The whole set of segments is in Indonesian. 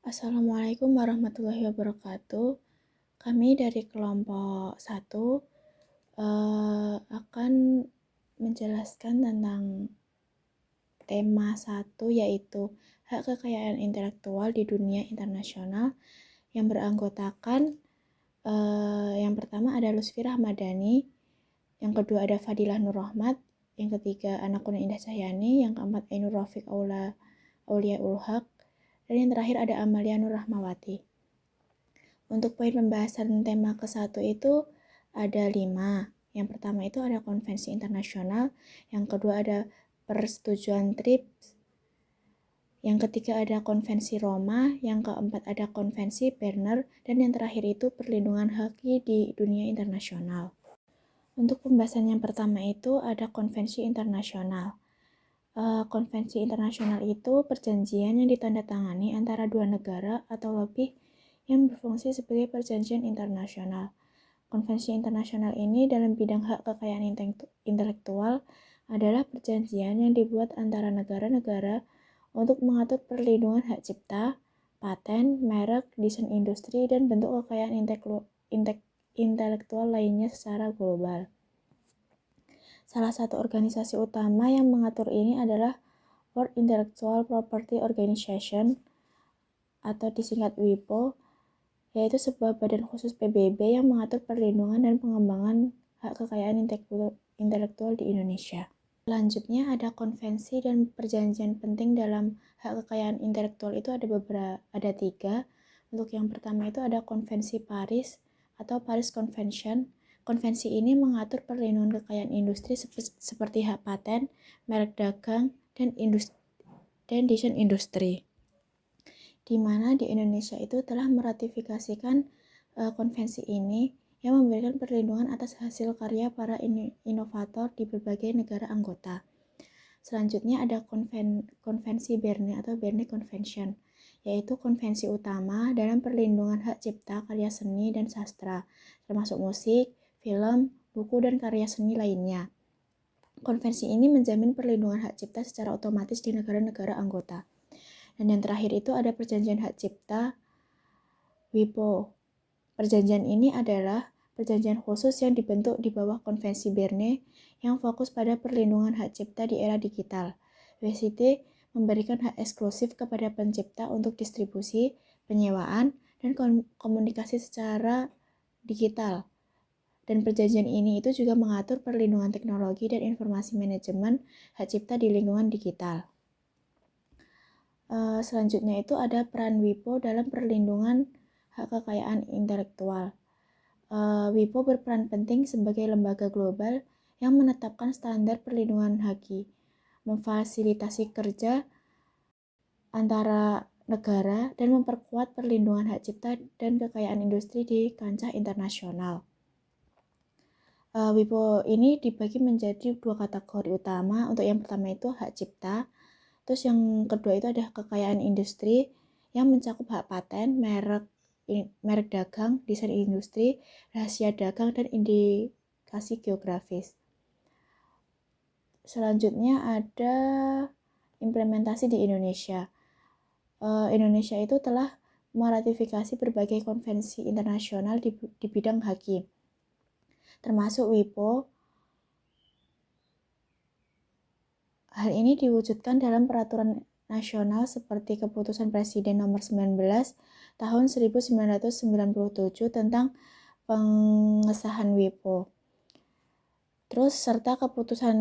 Assalamualaikum warahmatullahi wabarakatuh. Kami dari kelompok 1 akan menjelaskan tentang tema 1, yaitu hak kekayaan intelektual di dunia internasional yang beranggotakan yang pertama ada Lutfi Rahmadani, yang kedua ada Fadilah Nur Rahmat, yang ketiga Anakuna Indah Cahyani, yang keempat Ainur Rafiq Auliaul Haq, dan yang terakhir ada Amalia Nur Rahmawati. Untuk poin pembahasan tema ke-1 itu ada 5. Yang pertama itu ada konvensi internasional, yang kedua ada persetujuan TRIPS, yang ketiga ada konvensi Roma, yang keempat ada konvensi Berner, dan yang terakhir itu perlindungan hak di dunia internasional. Untuk pembahasan yang pertama itu ada konvensi internasional. Konvensi internasional itu perjanjian yang ditandatangani antara dua negara atau lebih yang berfungsi sebagai perjanjian internasional. Konvensi internasional ini dalam bidang hak kekayaan intelektual adalah perjanjian yang dibuat antara negara-negara untuk mengatur perlindungan hak cipta, paten, merek, desain industri, dan bentuk kekayaan intelektual lainnya secara global. Salah satu organisasi utama yang mengatur ini adalah World Intellectual Property Organization atau disingkat WIPO, yaitu sebuah badan khusus PBB yang mengatur perlindungan dan pengembangan hak kekayaan intelektual di Indonesia. Selanjutnya ada konvensi dan perjanjian penting dalam hak kekayaan intelektual itu ada 3. Untuk yang pertama itu ada konvensi Paris atau Paris Convention. Konvensi ini mengatur perlindungan kekayaan industri seperti hak paten, merek dagang, dan desain industri. Di mana di Indonesia itu telah meratifikasikan konvensi ini yang memberikan perlindungan atas hasil karya para inovator di berbagai negara anggota. Selanjutnya ada konvensi Berne atau Berne Convention, yaitu konvensi utama dalam perlindungan hak cipta karya seni dan sastra, termasuk musik, film, buku, dan karya seni lainnya. Konvensi ini menjamin perlindungan hak cipta secara otomatis di negara-negara anggota. Dan yang terakhir itu ada perjanjian hak cipta WIPO. Perjanjian ini adalah perjanjian khusus yang dibentuk di bawah konvensi Berne yang fokus pada perlindungan hak cipta di era digital. WCT memberikan hak eksklusif kepada pencipta untuk distribusi, penyewaan, dan komunikasi secara digital. Dan perjanjian ini itu juga mengatur perlindungan teknologi dan informasi manajemen hak cipta di lingkungan digital. Selanjutnya itu ada peran WIPO dalam perlindungan hak kekayaan intelektual. WIPO berperan penting sebagai lembaga global yang menetapkan standar perlindungan HAKI, memfasilitasi kerja antara negara, dan memperkuat perlindungan hak cipta dan kekayaan industri di kancah internasional. WIPO ini dibagi menjadi 2 kategori utama. Untuk yang pertama itu hak cipta, terus yang kedua itu ada kekayaan industri yang mencakup hak paten, merek dagang, desain industri, rahasia dagang, dan indikasi geografis. Selanjutnya ada implementasi di Indonesia. Indonesia itu telah meratifikasi berbagai konvensi internasional di bidang HAKI, termasuk WIPO. Hal ini diwujudkan dalam peraturan nasional seperti Keputusan Presiden Nomor 19 Tahun 1997 tentang pengesahan WIPO. Terus serta Keputusan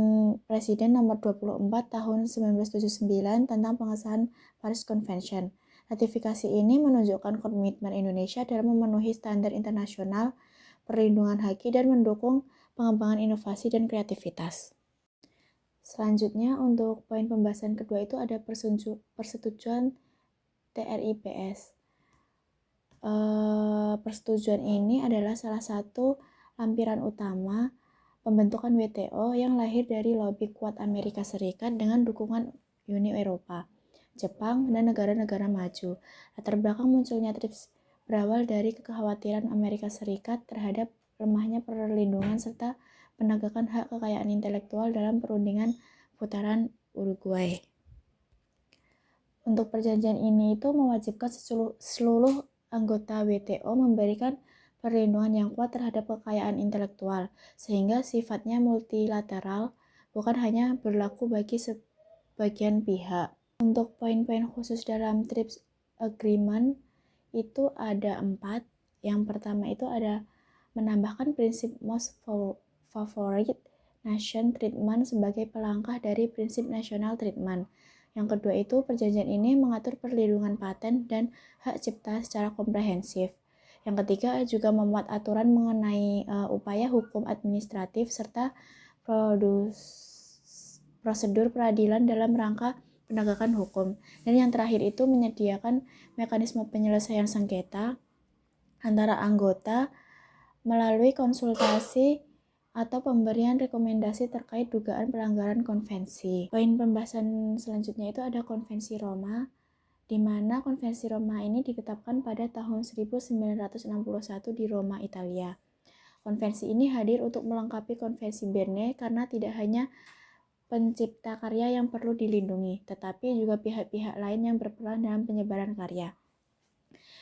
Presiden Nomor 24 Tahun 1979 tentang pengesahan Paris Convention. Ratifikasi ini menunjukkan komitmen Indonesia dalam memenuhi standar internasional perlindungan HAKI dan mendukung pengembangan inovasi dan kreativitas. Selanjutnya untuk poin pembahasan kedua itu ada persetujuan TRIPS. Persetujuan ini adalah salah satu lampiran utama pembentukan WTO yang lahir dari lobi kuat Amerika Serikat dengan dukungan Uni Eropa, Jepang, dan negara-negara maju. Latar belakang munculnya TRIPS berawal dari kekhawatiran Amerika Serikat terhadap lemahnya perlindungan serta penegakan hak kekayaan intelektual dalam perundingan putaran Uruguay. Untuk perjanjian ini itu mewajibkan seluruh anggota WTO memberikan perlindungan yang kuat terhadap kekayaan intelektual, sehingga sifatnya multilateral, bukan hanya berlaku bagi sebagian pihak. Untuk poin-poin khusus dalam TRIPS Agreement itu ada 4. Yang pertama itu ada menambahkan prinsip most favored nation treatment sebagai pelangkah dari prinsip national treatment. Yang kedua itu perjanjian ini mengatur perlindungan paten dan hak cipta secara komprehensif. Yang ketiga juga memuat aturan mengenai upaya hukum administratif serta prosedur peradilan dalam rangka penegakan hukum. Dan yang terakhir itu menyediakan mekanisme penyelesaian sengketa antara anggota melalui konsultasi atau pemberian rekomendasi terkait dugaan pelanggaran konvensi. Poin pembahasan selanjutnya itu ada Konvensi Roma, di mana Konvensi Roma ini ditetapkan pada tahun 1961 di Roma, Italia. Konvensi ini hadir untuk melengkapi Konvensi Berne karena tidak hanya pencipta karya yang perlu dilindungi, tetapi juga pihak-pihak lain yang berperan dalam penyebaran karya.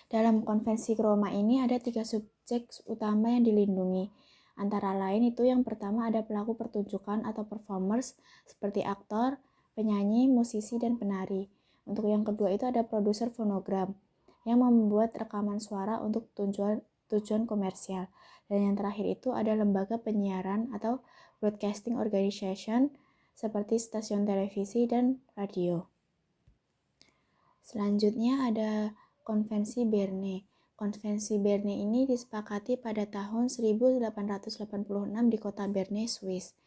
Dalam Konvensi Roma ini ada 3 subjek utama yang dilindungi. Antara lain itu yang pertama ada pelaku pertunjukan atau performers seperti aktor, penyanyi, musisi, dan penari. Untuk yang kedua itu ada produser fonogram yang membuat rekaman suara untuk tujuan komersial. Dan yang terakhir itu ada lembaga penyiaran atau broadcasting organization seperti stasiun televisi dan radio. Selanjutnya ada Konvensi Berne. Konvensi Berne ini disepakati pada tahun 1886 di kota Berne, Swiss.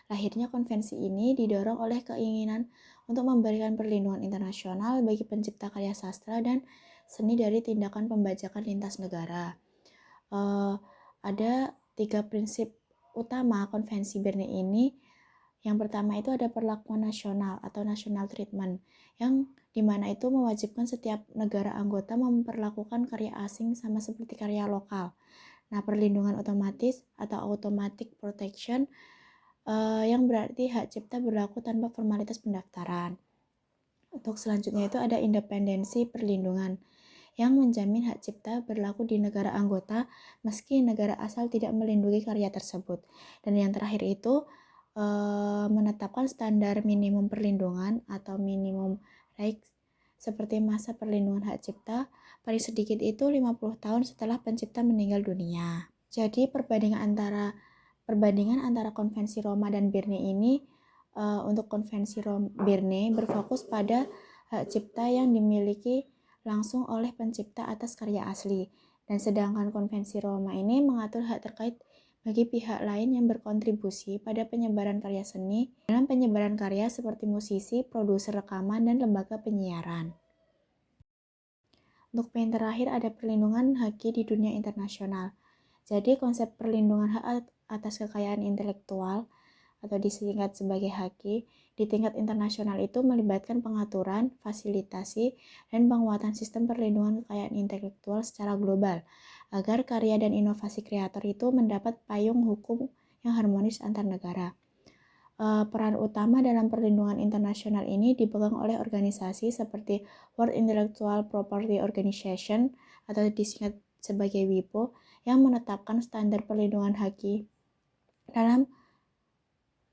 Lahirnya konvensi ini didorong oleh keinginan untuk memberikan perlindungan internasional bagi pencipta karya sastra dan seni dari tindakan pembajakan lintas negara. Ada 3 prinsip utama Konvensi Berne ini. Yang pertama itu ada perlakuan nasional atau national treatment, yang dimana itu mewajibkan setiap negara anggota memperlakukan karya asing sama seperti karya lokal. Nah, perlindungan otomatis atau automatic protection yang berarti hak cipta berlaku tanpa formalitas pendaftaran. Untuk selanjutnya itu ada independensi perlindungan, yang menjamin hak cipta berlaku di negara anggota meski negara asal tidak melindungi karya tersebut. Dan yang terakhir itu menetapkan standar minimum perlindungan atau minimum rights seperti masa perlindungan hak cipta paling sedikit itu 50 tahun setelah pencipta meninggal dunia. Jadi perbandingan antara Konvensi Roma dan Berne ini untuk Konvensi Berne berfokus pada hak cipta yang dimiliki langsung oleh pencipta atas karya asli, dan sedangkan Konvensi Roma ini mengatur hak terkait bagi pihak lain yang berkontribusi pada penyebaran karya seni dalam penyebaran karya seperti musisi, produser rekaman, dan lembaga penyiaran. Untuk poin terakhir ada perlindungan haki di dunia internasional. Jadi konsep perlindungan hak atas kekayaan intelektual atau disingkat sebagai haki di tingkat internasional itu melibatkan pengaturan, fasilitasi, dan penguatan sistem perlindungan kekayaan intelektual secara global agar karya dan inovasi kreator itu mendapat payung hukum yang harmonis antar negara. Peran utama dalam perlindungan internasional ini dipegang oleh organisasi seperti World Intellectual Property Organization atau disingkat sebagai WIPO yang menetapkan standar perlindungan haki dalam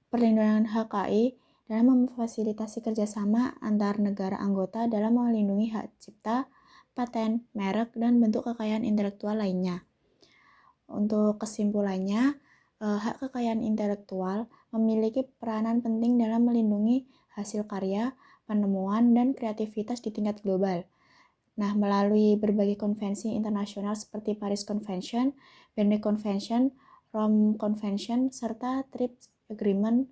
perlindungan HKI dalam memfasilitasi kerjasama antar negara anggota dalam melindungi hak cipta, paten, merek, dan bentuk kekayaan intelektual lainnya. Untuk kesimpulannya, hak kekayaan intelektual memiliki peranan penting dalam melindungi hasil karya, penemuan, dan kreativitas di tingkat global. Nah, melalui berbagai konvensi internasional seperti Paris Convention, Berne Convention, Rome Convention, serta TRIPS Agreement,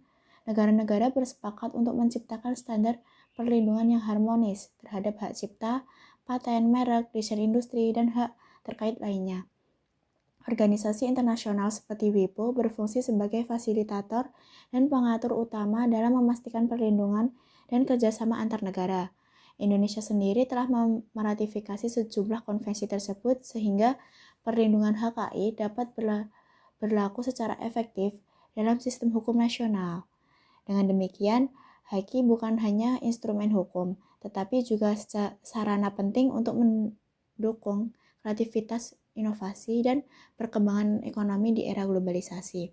negara-negara bersepakat untuk menciptakan standar perlindungan yang harmonis terhadap hak cipta, paten, merek, desain industri, dan hak terkait lainnya. Organisasi internasional seperti WIPO berfungsi sebagai fasilitator dan pengatur utama dalam memastikan perlindungan dan kerjasama antar negara. Indonesia sendiri telah meratifikasi sejumlah konvensi tersebut sehingga perlindungan HKI dapat berlaku secara efektif dalam sistem hukum nasional. Dengan demikian, HKI bukan hanya instrumen hukum, tetapi juga sarana penting untuk mendukung kreativitas, inovasi, dan perkembangan ekonomi di era globalisasi.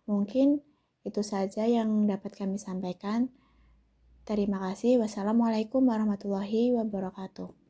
Mungkin itu saja yang dapat kami sampaikan. Terima kasih. Wassalamualaikum warahmatullahi wabarakatuh.